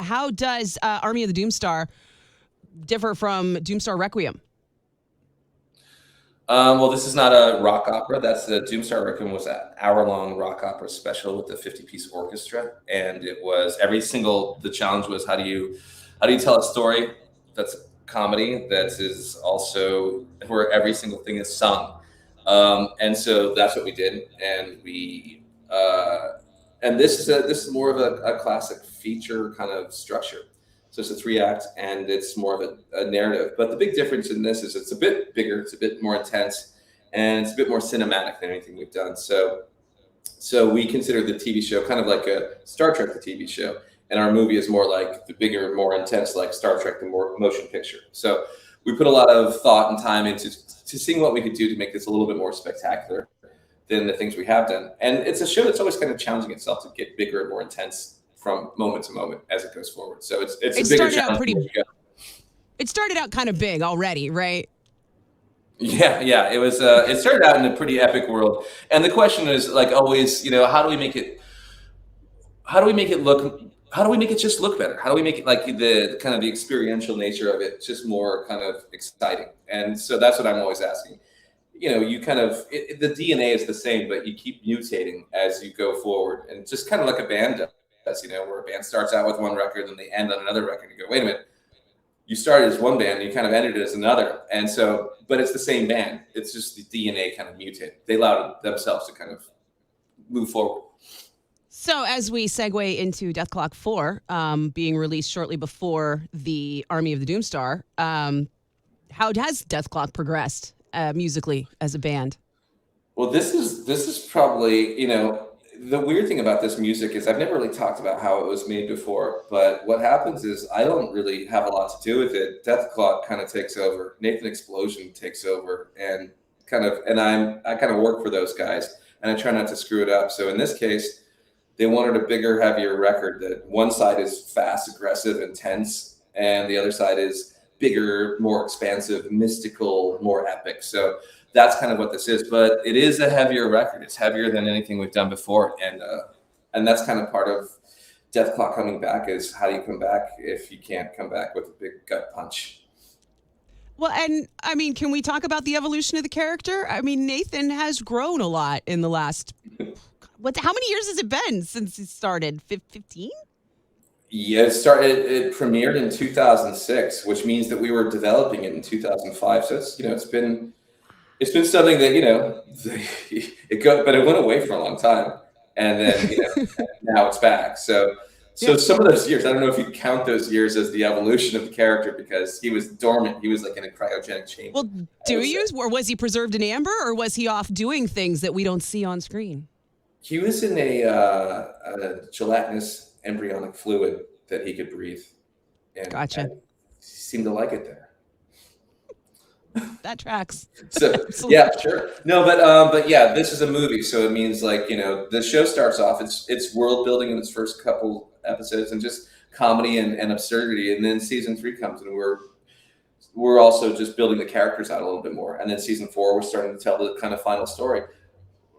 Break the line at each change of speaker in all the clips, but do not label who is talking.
how does Army of the Doomstar differ from Doomstar Requiem?
Well, this is not a rock opera. That's the Doomstar Requiem was an hour-long rock opera special with a 50-piece orchestra, and it was the challenge was how do you tell a story that's a comedy that is also where every single thing is sung, and so that's what we did, and this is more of a classic feature kind of structure. So it's a 3-act, and it's more of a narrative. But the big difference in this is it's a bit bigger, it's a bit more intense, and it's a bit more cinematic than anything we've done. So we consider the TV show kind of like a Star Trek, the TV show, and our movie is more like the bigger, more intense, like Star Trek, the more motion picture. So we put a lot of thought and time into seeing what we could do to make this a little bit more spectacular than the things we have done. And it's a show that's always kind of challenging itself to get bigger and more intense from moment to moment as it goes forward. So it's a bigger challenge.
It started out kind of big already, right?
Yeah. It was. It started out in a pretty epic world, and the question is like always, how do we make it? How do we make it look? How do we make it just look better? How do we make it like the kind of the experiential nature of it just more kind of exciting? And so that's what I'm always asking. You kind of the DNA is the same, but you keep mutating as you go forward, and just kind of like a band does. Where a band starts out with one record and they end on another record. You go, wait a minute, you started as one band, and you kind of ended it as another. And so, but it's the same band. It's just the DNA kind of mutated. They allowed themselves to kind of move forward.
So as we segue into Death Clock 4, being released shortly before the Army of the Doomstar, how has Death Clock progressed musically as a band?
Well, this is probably, the weird thing about this music is I've never really talked about how it was made before, but what happens is I don't really have a lot to do with it. Death Clock kind of takes over. Nathan Explosion takes over, and I kind of work for those guys, and I try not to screw it up. So in this case, they wanted a bigger, heavier record. That one side is fast, aggressive, intense, and the other side is bigger, more expansive, mystical, more epic. So that's kind of what this is, but it is a heavier record. It's heavier than anything we've done before, and that's kind of part of Death Clock coming back. Is how do you come back if you can't come back with a big gut punch?
Well, and I mean, can we talk about the evolution of the character? I mean, Nathan has grown a lot in the last. How many years has it been since it started? 15?
Yeah, it premiered in 2006, which means that we were developing it in 2005. So it's been something that but it went away for a long time, and then now it's back. So some of those years, I don't know if you count those years as the evolution of the character, because he was dormant. He was like in a cryogenic chamber.
Well, or was he preserved in amber, or was he off doing things that we don't see on screen?
He was in a gelatinous embryonic fluid that he could breathe. And,
gotcha.
And he seemed to like it there.
That tracks.
So yeah, sure. No, but yeah, this is a movie, so it means the show starts off. It's world building in its first couple episodes and just comedy and absurdity, and then season 3 comes and we're also just building the characters out a little bit more, and then season 4 we're starting to tell the kind of final story.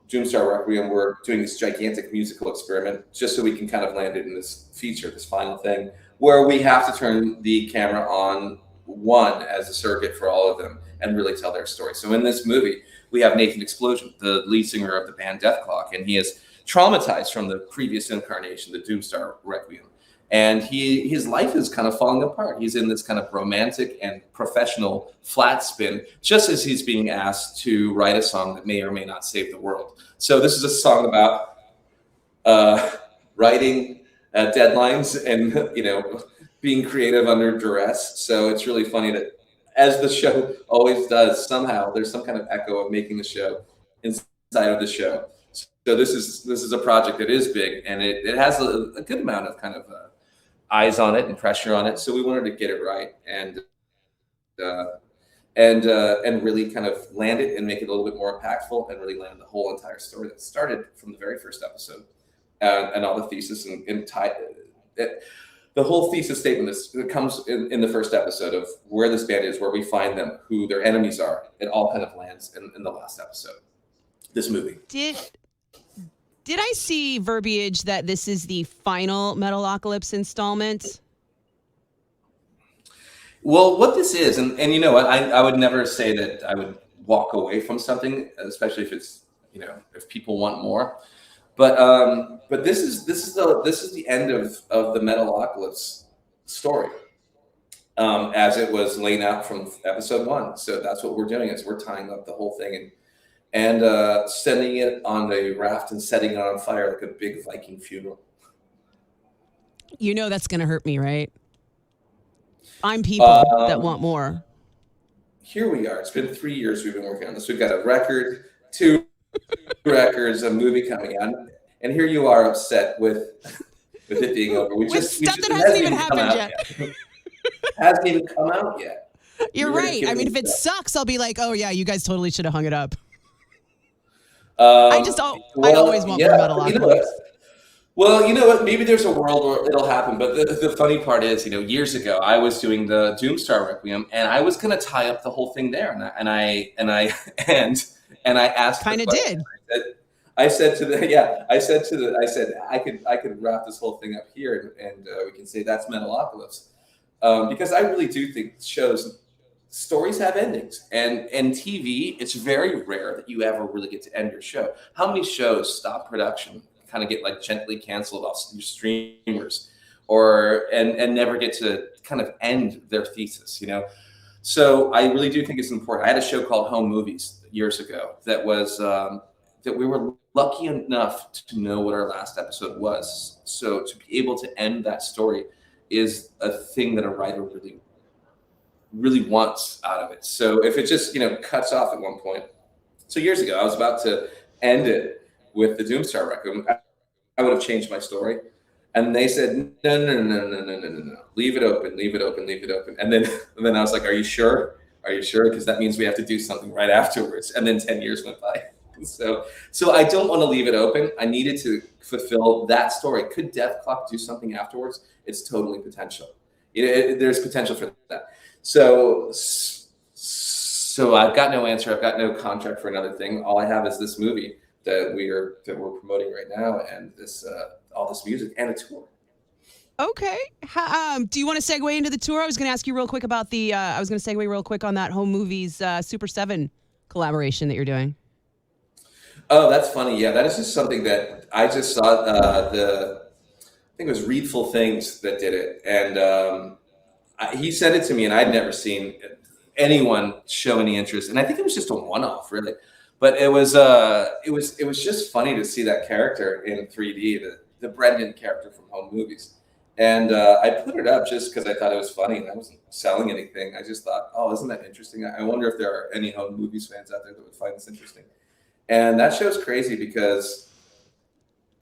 Doomstar Requiem, we're doing this gigantic musical experiment just so we can kind of land it in this feature, this final thing, where we have to turn the camera on one as a surrogate for all of them and really tell their story. So in this movie, we have Nathan Explosion, the lead singer of the band Death Clock, and he is traumatized from the previous incarnation, the Doomstar Requiem. And his life is kind of falling apart. He's in this kind of romantic and professional flat spin, just as he's being asked to write a song that may or may not save the world. So this is a song about writing deadlines and being creative under duress. So it's really funny that, as the show always does, somehow there's some kind of echo of making the show inside of the show. So this is a project that is big, and it has a good amount of kind of eyes on it and pressure on it. So we wanted to get it right and really kind of land it and make it a little bit more impactful and really land the whole entire story that started from the very first episode, and all the thesis and tie. The whole thesis statement that comes in the first episode of where this band is, where we find them, who their enemies are. It all kind of lands in the last episode. This movie.
Did I see verbiage that this is the final Metalocalypse installment?
Well, what this is, and you know what, I would never say that I would walk away from something, especially if it's, if people want more. But this is the end of the Metalocalypse story, as it was laid out from episode one. So that's what we're doing, is we're tying up the whole thing and sending it on a raft and setting it on fire like a big Viking funeral.
You know that's going to hurt me, right? I'm people that want more.
Here we are. It's been 3 years we've been working on this. We've got a record, 2 records, a movie coming out, and here you are upset with it being over.
Stuff that hasn't even happened yet.
Hasn't even come out yet.
You're right. I mean, if it sucks, I'll be like, oh yeah, you guys totally should have hung it up. I always want more Metalocalypse.
Well, you know what? Maybe there's a world where it'll happen. But the funny part is, years ago, I was doing the Doomstar Requiem, and I was going to tie up the whole thing there, and I asked.
Kind of did.
I said I could wrap this whole thing up here, and we can say that's Metalocalypse, because I really do think stories have endings, and TV, it's very rare that you ever really get to end your show. How many shows stop production, kind of get like gently canceled off your streamers, and never get to kind of end their thesis, So I really do think it's important. I had a show called Home Movies years ago that was that we were lucky enough to know what our last episode was. So to be able to end that story is a thing that a writer really wants out of it. So if it just cuts off at one point. So years ago, I was about to end it with the Doomstar Requiem. I would have changed my story, and they said no, leave it open. And then I was like, are you sure? Because that means we have to do something right afterwards. And then 10 years went by. So I don't want to leave it open. I needed to fulfill that story. Could Death Clock do something afterwards? It's totally potential. There's potential for that. So I've got no answer. I've got no contract for another thing. All I have is this movie that we're promoting right now, and this all this music and a tour.
Okay. Do you want to segue into the tour? I was going to ask you real quick about I was going to segue real quick on that Home Movies Super 7 collaboration that you're doing.
Oh, that's funny. Yeah, that is just something that I just saw. I think it was Readful Things that did it, and he sent it to me, and I'd never seen anyone show any interest, and I think it was just a one-off, really. But it was just funny to see that character in 3D, the Brendon character from Home Movies, and I put it up just because I thought it was funny, and I wasn't selling anything. I just thought, oh, isn't that interesting? I wonder if there are any Home Movies fans out there that would find this interesting. And that show's crazy because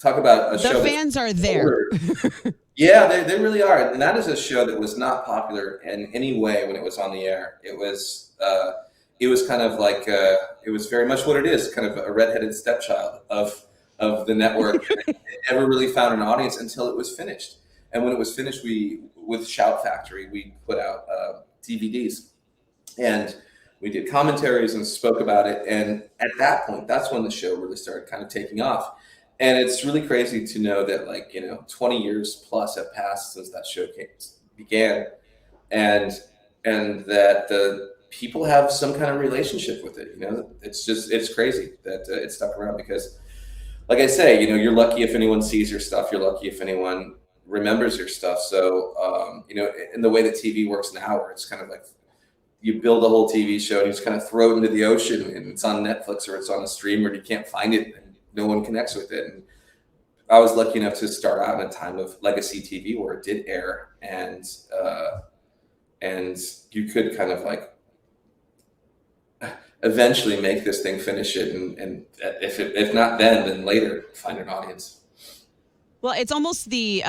talk about a show.
The fans are there.
Yeah, they really are. And that is a show that was not popular in any way when it was on the air. It was kind of like it was very much what it is, kind of a redheaded stepchild of the network. It never really found an audience until it was finished. And when it was finished, with Shout Factory, we put out DVDs, and we did commentaries and spoke about it. And at that point, that's when the show really started kind of taking off. And it's really crazy to know that 20 years plus have passed since that show began, and that the people have some kind of relationship with it. It's crazy that it stuck around because, like I say, you're lucky if anyone sees your stuff. You're lucky if anyone remembers your stuff. So, in the way that TV works now, where it's kind of like you build a whole TV show and you just kind of throw it into the ocean, and it's on Netflix or it's on a stream, or you can't find it and no one connects with it. And I was lucky enough to start out in a time of legacy TV where it did air, and you could kind of eventually make this thing, finish it, and if not then later find an audience.
Well, it's almost the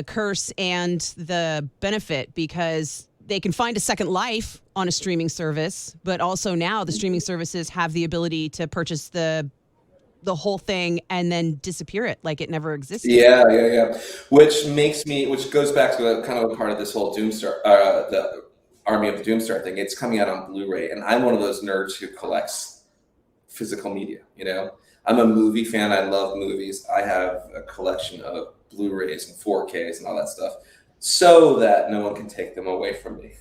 curse and the benefit, because they can find a second life on a streaming service, but also now the streaming services have the ability to purchase the whole thing and then disappear it like it never existed.
Yeah. Which goes back to kind of a part of this whole Doomstar, the Army of the Doomstar thing. It's coming out on Blu-ray, and I'm one of those nerds who collects physical media. I'm a movie fan. I love movies. I have a collection of Blu-rays and 4Ks and all that stuff, so that no one can take them away from me.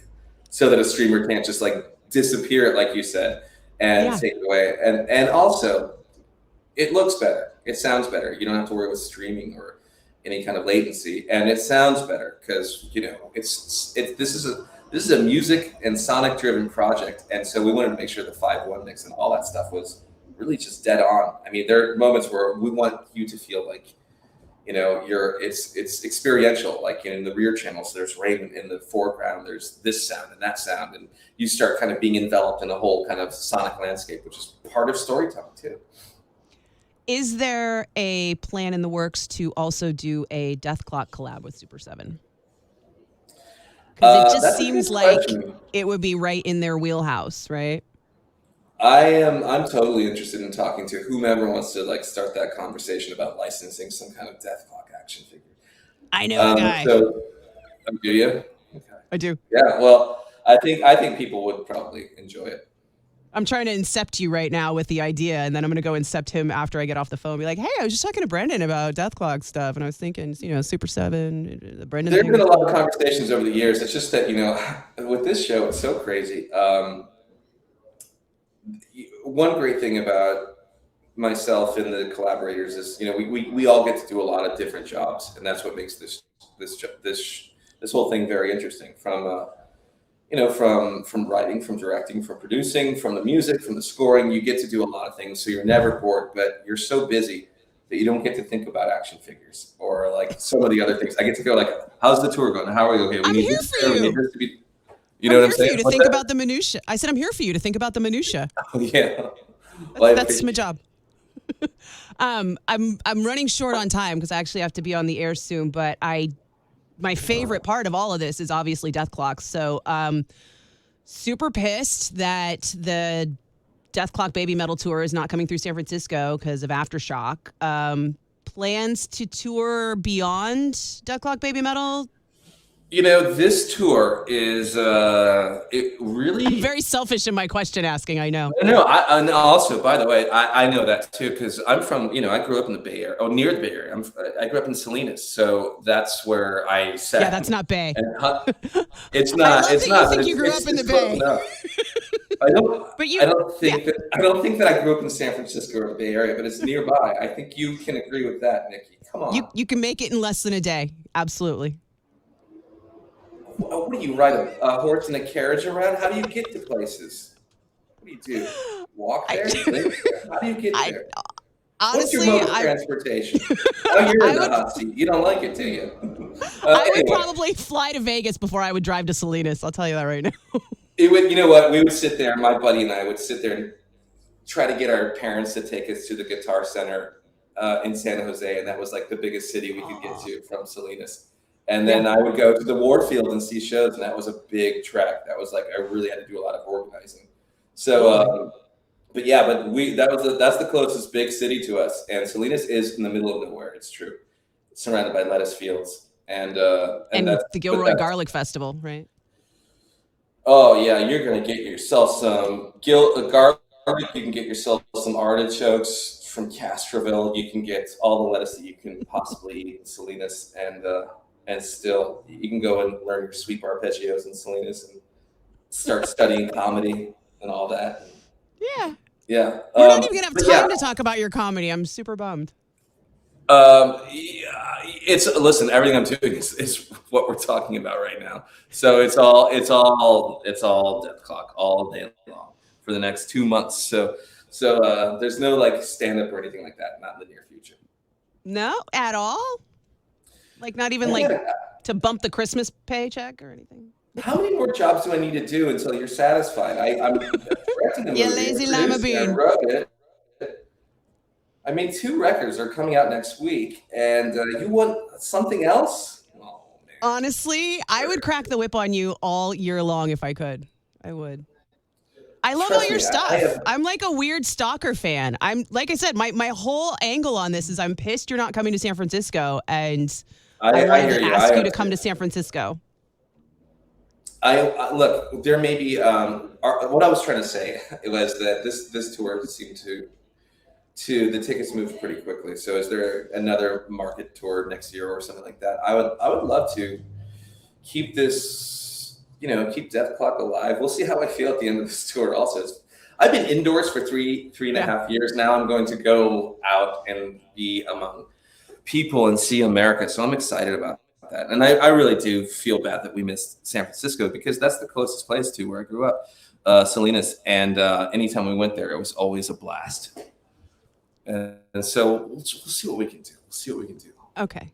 so that a streamer can't just like disappear it, like you said, and
Yeah.
take it away. And also, it looks better. It sounds better. You don't have to worry with streaming or any kind of latency, and it sounds better because this is a music and sonic driven project, and so we wanted to make sure the 5.1 mix and all that stuff was really just dead on. I mean, there are moments where we want you to feel like it's experiential, like in the rear channels there's rain, in the foreground there's this sound and that sound, and you start kind of being enveloped in a whole kind of sonic landscape, which is part of storytelling too.
Is there a plan in the works to also do a Death Clock collab with Super 7? Because it just seems like it would be right in their wheelhouse, right?
I'm totally interested in talking to whomever wants to like start that conversation about licensing some kind of Death Clock action figure.
I know a guy.
So, do you? Okay.
I do.
Yeah. Well, I think people would probably enjoy it.
I'm trying to incept you right now with the idea, and then I'm going to go incept him after I get off the phone. Be like, hey, I was just talking to Brendon about Death Clock stuff, and I was thinking, Super 7, the Brendon
There
thing.
have been a lot of conversations over the years. It's just that, with this show, it's so crazy. One great thing about myself and the collaborators is, we all get to do a lot of different jobs, and that's what makes this whole thing very interesting. From writing, from directing, from producing, from the music, from the scoring, you get to do a lot of things. So you're never bored, but you're so busy that you don't get to think about action figures or like some of the other things. I get to go like, how's the tour going? How are we okay?
I'm here for you.
We need this to be, you know what I'm saying?
I'm here for you to think about the minutia. I said I'm here for you to think about the minutia.
Oh yeah,
that's my job. I'm running short on time because I actually have to be on the air soon, but my favorite part of all of this is obviously Death Clock. So super pissed that the Death Clock Baby Metal Tour is not coming through San Francisco because of Aftershock. Plans to tour beyond Death Clock Baby Metal?
This tour is it really.
I'm very selfish in my question asking. I know.
No, and also, by the way, I know that too because I'm from. I grew up in the Bay Area, near the Bay Area. I grew up in Salinas, so that's where I sat.
Yeah, that's not Bay.
It's not. It's not.
You think you grew up in the Bay?
I don't think that I grew up in San Francisco or the Bay Area, but it's nearby. I think you can agree with that, Nikki. Come on.
You can make it in less than a day. Absolutely.
What do you ride a horse and a carriage around? How do you get to places? What do you do? Walk there? How do you get there?
Honestly,
what's your mode of transportation? Oh, you're in the hot seat. You don't like it, do you?
I would probably fly to Vegas before I would drive to Salinas. I'll tell you that right now.
You know what? We would sit there. My buddy and I would sit there and try to get our parents to take us to the Guitar Center in San Jose, and that was like the biggest city we could get to from Salinas. And then I would go to the Warfield and see shows, and that was a big trek. That was like I really had to do a lot of organizing. So, that's the closest big city to us, and Salinas is in the middle of nowhere. It's true. It's surrounded by lettuce fields, and
the Gilroy Garlic Festival, right?
Oh yeah, you're gonna get yourself some garlic. You can get yourself some artichokes from Castroville. You can get all the lettuce that you can possibly eat in Salinas, and still you can go and learn your sweep arpeggios in Salinas and start studying comedy and all that.
Yeah.
Yeah.
We're not even gonna have time to talk about your comedy. I'm super bummed.
Listen, everything I'm doing is what we're talking about right now. So it's all Death Clock all day long for the next 2 months. So there's no like stand up or anything like that, not in the near future.
No, at all? Like not even like to bump the Christmas paycheck or anything?
How many more jobs do I need to do until you're satisfied? I'm directing the movie.
You lazy lima bean.
I wrote it. I mean, 2 records are coming out next week, and you want something else? Oh, man.
Honestly, I would crack the whip on you all year long if I could. I would. I love all your stuff. I'm like a weird stalker fan. I'm like I said, my whole angle on this is I'm pissed you're not coming to San Francisco, and I wanted to ask you to come to San Francisco.
Look, there may be what I was trying to say was that this tour seemed to the tickets move pretty quickly. So is there another market tour next year or something like that? I would love to keep this keep Death Clock alive. We'll see how I feel at the end of this tour. Also, I've been indoors for three and a half years now. I'm going to go out and be among people and see America. So I'm excited about that. And I really do feel bad that we missed San Francisco, because that's the closest place to where I grew up, Salinas. And anytime we went there, it was always a blast. And so we'll see what we can do. We'll see what we can do.
Okay.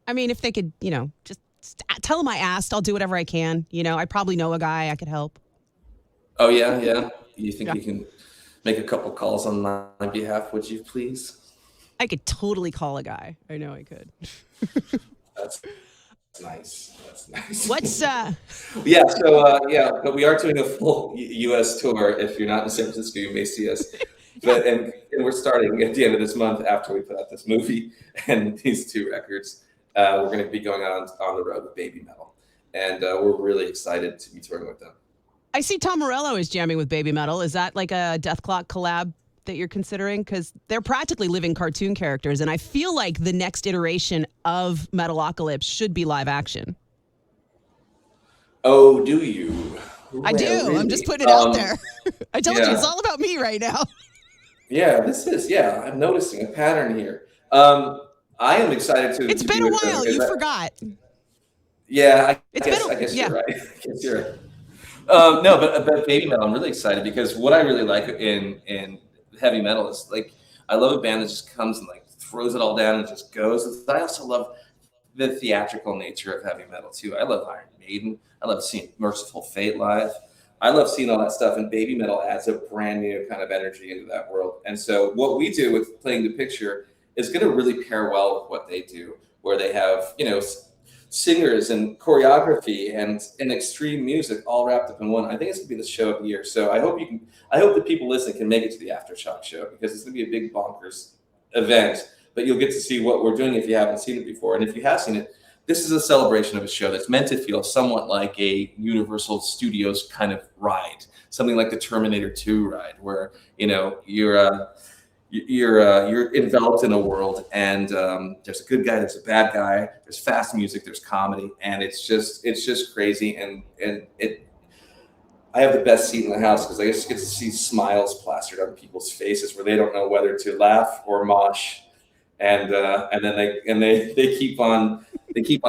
I mean, if they could, just tell them I asked, I'll do whatever I can. I probably know a guy I could help.
Oh, yeah. You think you can make a couple calls on my behalf, would you please?
I could totally call a guy. I know I could.
That's nice. That's nice.
What's
but we are doing a full U.S. tour. If you're not in San Francisco, you may see us. But and we're starting at the end of this month, after we put out this movie and these 2 records. We're going to be going on the road with Baby Metal, and we're really excited to be touring with them.
I see Tom Morello is jamming with Baby Metal. Is that like a Death Clock collab that you're considering? Because they're practically living cartoon characters, and I feel like the next iteration of Metalocalypse should be live action.
Oh, do you?
I do. Really? I'm just putting it out there. I told you, it's all about me right now.
Yeah, I'm noticing a pattern here. I am excited to.
It's been a while. You forgot.
Yeah, I guess you're right. No, but Baby Metal, I'm really excited, because what I really like in heavy metal is, like, I love a band that just comes and like throws it all down and just goes. I also love the theatrical nature of heavy metal too. I love Iron Maiden. I love seeing Merciful Fate live. I love seeing all that stuff, and Baby Metal adds a brand new kind of energy into that world. And so what we do with Playing the Picture is going to really pair well with what they do, where they have, singers and choreography and extreme music all wrapped up in one. I think it's going to be the show of the year. So I hope the people listening can make it to the Aftershock show, because it's going to be a big bonkers event, but you'll get to see what we're doing if you haven't seen it before. And if you have seen it, this is a celebration of a show that's meant to feel somewhat like a Universal Studios kind of ride, something like the Terminator 2 ride, where, you're enveloped in a world, and there's a good guy, there's a bad guy, there's fast music, there's comedy, and it's just crazy. And I have the best seat in the house, because I just get to see smiles plastered on people's faces where they don't know whether to laugh or mosh, and then they keep on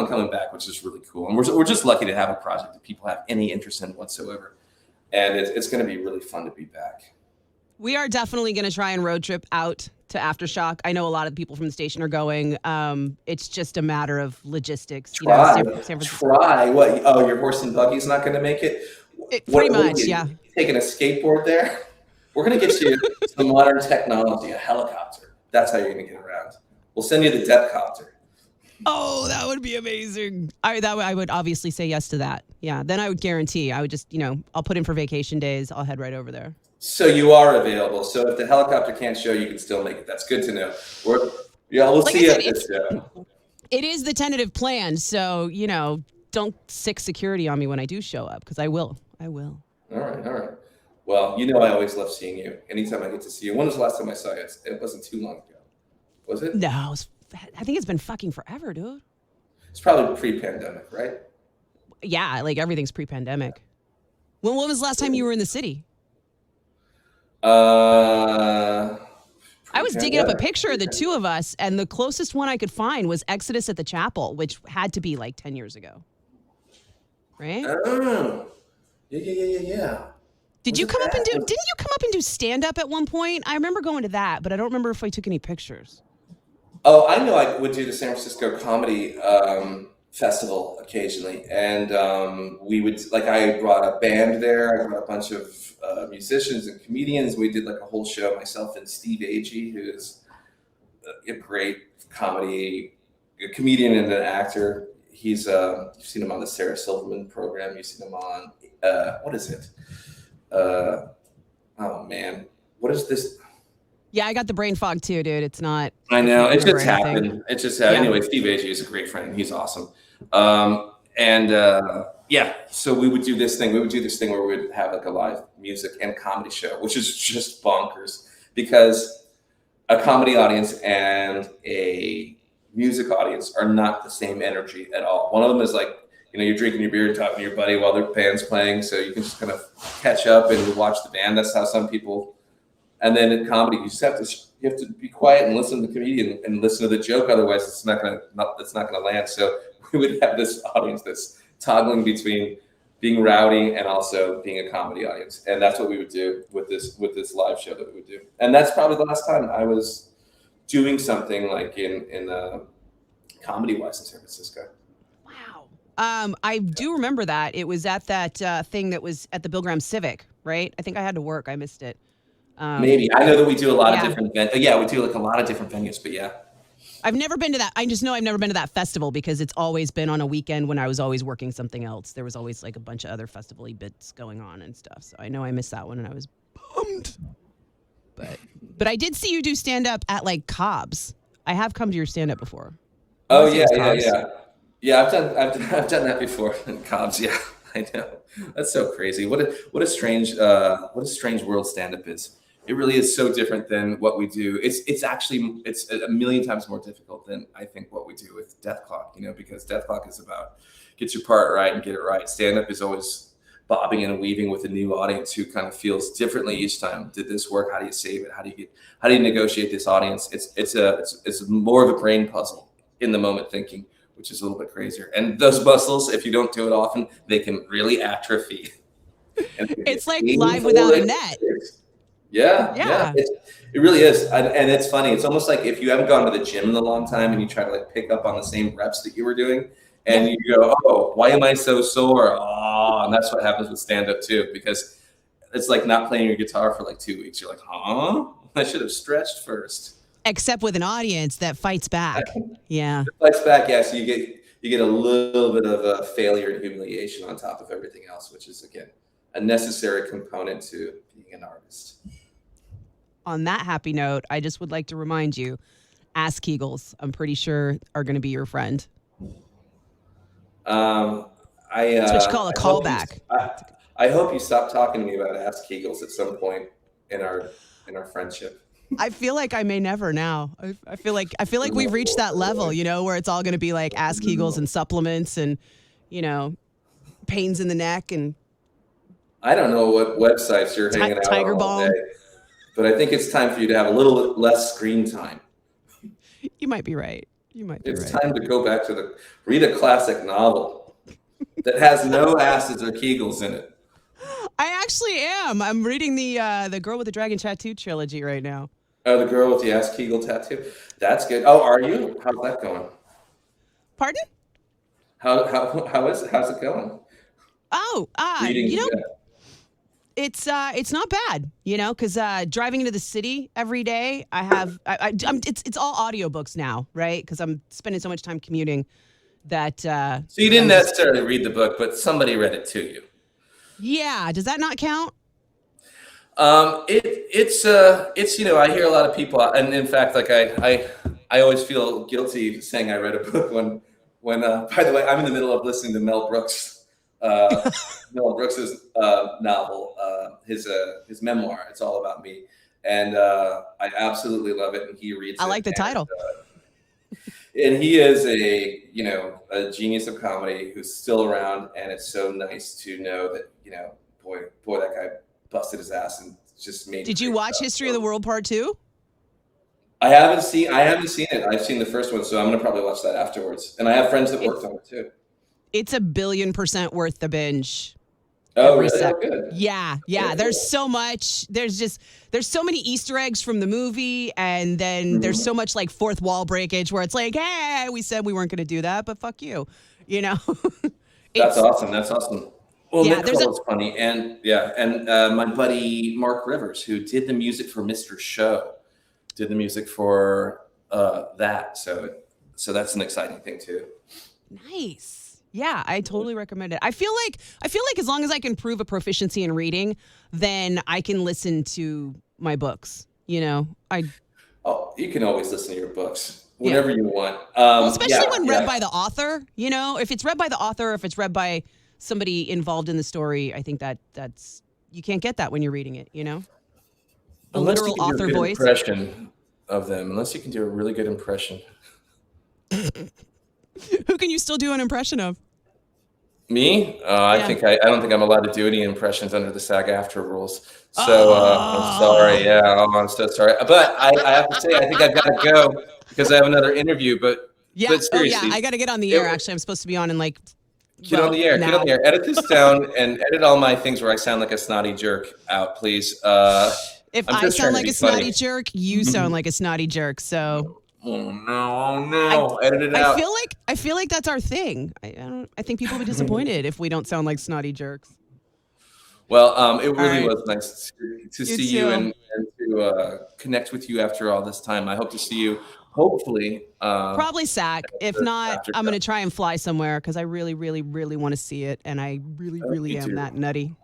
coming back, which is really cool. And we're just lucky to have a project that people have any interest in whatsoever, and it's going to be really fun to be back.
We are definitely going to try and road trip out to Aftershock. I know a lot of the people from the station are going. It's just a matter of logistics.
Try what? Oh, your horse and buggy's not going to make it?
Pretty much, yeah.
Taking a skateboard there? We're going to get you some modern technology, a helicopter. That's how you're going to get around. We'll send you the Deathcopter.
Oh, that would be amazing. I would obviously say yes to that. Yeah, then I would guarantee. I would just, I'll put in for vacation days. I'll head right over there.
So you are available. So if the helicopter can't show, you can still make it. That's good to know. We'll see you at this show.
It is the tentative plan. So, don't sick security on me when I do show up, because I will. All
right. Well, I always love seeing you. Anytime I get to see you. When was the last time I saw you? It wasn't too long ago. Was it?
No, I think it's been fucking forever, dude.
It's probably pre-pandemic, right?
Yeah, like everything's pre-pandemic. When was the last time you were in the city?
I
was digging up a picture of the 2 of us, and the closest one I could find was Exodus at the Chapel, which had to be like 10 years ago. Right?
Oh. Yeah.
Didn't you come up and do stand-up at one point? I remember going to that, but I don't remember if I took any pictures.
Oh, I know I would do the San Francisco Comedy Festival occasionally. And I brought a band there. I brought a bunch of musicians and comedians. We did like a whole show, myself and Steve Agee, who is a great comedian and an actor. He's you've seen him on the Sarah Silverman program. You've seen him on what is it? Oh man, what is this?
Yeah, I got the brain fog too, dude. It's not.
I know. It just happened. It just happened. Yeah. Anyway, Steve Agee is a great friend. He's awesome. So we would do this thing. We would do this thing where we would have like a live music and comedy show, which is just bonkers because a comedy audience and a music audience are not the same energy at all. One of them is like, you're drinking your beer and talking to your buddy while their band's playing, so you can just kind of catch up and watch the band. That's how some people. And then in comedy, you have to be quiet and listen to the comedian and listen to the joke. Otherwise, it's not gonna land. So we would have this audience that's toggling between being rowdy and also being a comedy audience, and that's what we would do with this live show that we would do. And that's probably the last time I was doing something like in comedy wise in San Francisco.
Wow. I do remember that. It was at that thing that was at the Bill Graham Civic, right? I think I had to work. I missed it.
Maybe. I know that we do a lot of different venues. Yeah, we do like a lot of different venues, but yeah.
I've never been to that. I just know I've never been to that festival because it's always been on a weekend when I was always working something else. There was always like a bunch of other festival-y bits going on and stuff. So I know I missed that one and I was bummed. But I did see you do stand-up at like Cobb's. I have come to your stand-up before.
Oh yeah. Yeah, I've done that before in Cobb's. Yeah, I know. That's so crazy. What a strange world stand-up is. It really is so different than what we do. It's a million times more difficult than I think what we do with Death Clock, because Death Clock is about get your part right and get it right. Stand-up is always bobbing and weaving with a new audience who kind of feels differently each time. Did this work? How do you save it? How do you negotiate this audience? It's more of a brain puzzle in the moment thinking, which is a little bit crazier. And those muscles, if you don't do it often, they can really atrophy.
It's like live without a net.
Yeah. It really is. And it's funny. It's almost like if you haven't gone to the gym in a long time and you try to like pick up on the same reps that you were doing and you go, oh, why am I so sore? Oh, and that's what happens with stand-up too, because it's like not playing your guitar for like 2 weeks. You're like, huh? I should have stretched first.
Except with an audience that fights back. Yeah.
It fights back, yeah. So you get a little bit of a failure and humiliation on top of everything else, which is, again, a necessary component to being an artist.
On that happy note, I just would like to remind you, ass Kegels, I'm pretty sure, are going to be your friend.
That's
what you call a callback.
I hope you stop talking to me about ass Kegels at some point in our friendship.
I feel like I may never now. I feel like we've reached that level, where it's all going to be like ass Kegels and supplements and, pains in the neck and.
I don't know what websites you're hanging out
Tiger
on all
Balm.
day, but I think it's time for you to have a little less screen time.
You might be right.
It's time to go back to read a classic novel that has no asses or Kegels in it.
I actually am. I'm reading the Girl with the Dragon Tattoo trilogy right now.
Oh, the girl with the ass Kegel tattoo. That's good. Oh, are you? How's that going?
Pardon?
How's it going?
Oh,
Reading,
it's not bad, because driving into the city every day, it's all audiobooks now, right? Because I'm spending so much time commuting that.
So you didn't necessarily read the book, but somebody read it to you.
Yeah, does that not count?
It's I hear a lot of people, and in fact, like I always feel guilty saying I read a book when by the way, I'm in the middle of listening to Mel Brooks's novel, his memoir. It's all about me, and I absolutely love it. And he reads.
I like the title.
And he is a genius of comedy who's still around, and it's so nice to know that boy, that guy busted his ass and just made.
Did you watch History of the World Part 2?
I haven't seen it. I've seen the first one, so I'm gonna probably watch that afterwards. And I have friends that worked on it too. It's
1,000,000,000% worth the binge.
Oh, really? Oh, good.
Yeah. There's so much. There's so many Easter eggs from the movie, and then there's so much like fourth wall breakage where it's like, hey, we said we weren't going to do that, but fuck you,
That's awesome. Well, yeah, Nicole's funny, and my buddy Mark Rivers, who did the music for Mr. Show, did the music for that. So that's an exciting thing too.
Nice. Yeah, I totally recommend it. I feel like as long as I can prove a proficiency in reading, then I can listen to my books. You
can always listen to your books whenever you want.
Especially when read by the author. If it's read by the author, if it's read by somebody involved in the story, I think that's you can't get that when you're reading it. The
unless
literal
you can
author
do a good
voice.
Impression of them, unless you can do a really good impression.
Who can you still do an impression of?
Me?
Yeah.
I don't think I'm allowed to do any impressions under the SAG-AFTRA rules. So I'm sorry. Yeah, I'm so sorry. But I have to say, I think I've got to go because I have another interview.
Yeah.
But
Oh, yeah.
seriously,
I got to get on the air. Actually, I'm supposed to be on in like,
get on
well,
the air.
now.
Get on the air. Edit this down and edit all my things where I sound like a snotty jerk out, please.
If
I'm
I
just trying
sound
to
like
be
a snotty
funny.
jerk, you sound like a snotty jerk. So
Oh no! Edit it
I
out.
feel like that's our thing. I think people will be disappointed if we don't sound like snotty jerks.
Well, it really
right.
was nice to see you and to connect with you after all this time. I hope to see you, hopefully.
Probably SAC. If not,
Aftershock.
I'm going to try and fly somewhere because I really, really, really want to see it. And I really, really
me
am
too.
that nutty.